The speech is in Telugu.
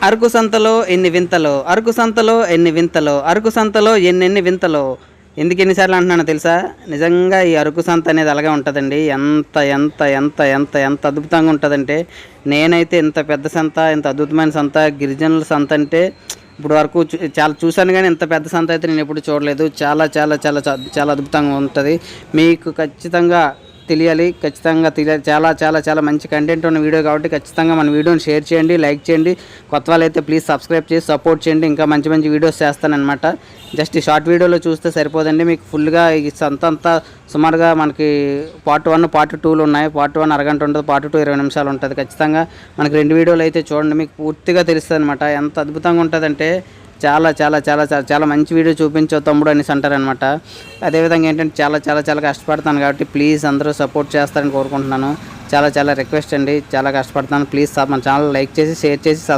అరకు సంతలో ఎన్ని వింతలో, అరకు సంతలో ఎన్ని వింతలో, అరకు సంతలో ఎన్నెన్ని వింతలో. ఎందుకు ఎన్నిసార్లు అంటున్నానో తెలుసా? నిజంగా ఈ అరకు సంత అనేది అలాగే ఉంటుందండి. ఎంత ఎంత ఎంత ఎంత ఎంత అద్భుతంగా ఉంటుందంటే, నేనైతే ఇంత పెద్ద సంత, ఇంత అద్భుతమైన సంత, గిరిజనుల సంత అంటే ఇప్పుడు వరకు చాలా చూశాను, కానీ ఇంత పెద్ద సంత అయితే నేను ఎప్పుడు చూడలేదు. చాలా చాలా చాలా చాలా అద్భుతంగా ఉంటుంది. మీకు ఖచ్చితంగా తెలియాలి, ఖచ్చితంగా తెలియాలి. చాలా చాలా చాలా మంచి కంటెంట్ ఉన్న వీడియో కాబట్టి ఖచ్చితంగా మన వీడియోని షేర్ చేయండి, లైక్ చేయండి. కొత్త వాళ్ళైతే ప్లీజ్ సబ్స్క్రైబ్ చేసి సపోర్ట్ చేయండి. ఇంకా మంచి మంచి వీడియోస్ చేస్తానన్నమాట. జస్ట్ ఈ షార్ట్ వీడియోలో చూస్తే సరిపోదండి, మీకు ఫుల్గా ఈ సంత అంతా సుమారుగా మనకి పార్ట్ 1 పార్ట్ 2లు ఉన్నాయి. పార్ట్ 1 అరగంట ఉంటుంది, పార్ట్ 2 20 నిమిషాలు ఉంటుంది. ఖచ్చితంగా మనకి 2 వీడియోలు అయితే చూడండి, మీకు పూర్తిగా తెలుస్తుంది అనమాట. ఎంత అద్భుతంగా ఉంటుందంటే చాలా చాలా చాలా చాలా చాలా మంచి వీడియో చూపించావు తమ్ముడు అనేసి అంటారనమాట. అదేవిధంగా ఏంటంటే చాలా చాలా చాలా కష్టపడతాను కాబట్టి ప్లీజ్ అందరూ సపోర్ట్ చేస్తారని కోరుకుంటున్నాను. చాలా చాలా రిక్వెస్ట్ అండి, చాలా కష్టపడతాను. ప్లీజ్ మన ఛానల్ లైక్ చేసి షేర్ చేసి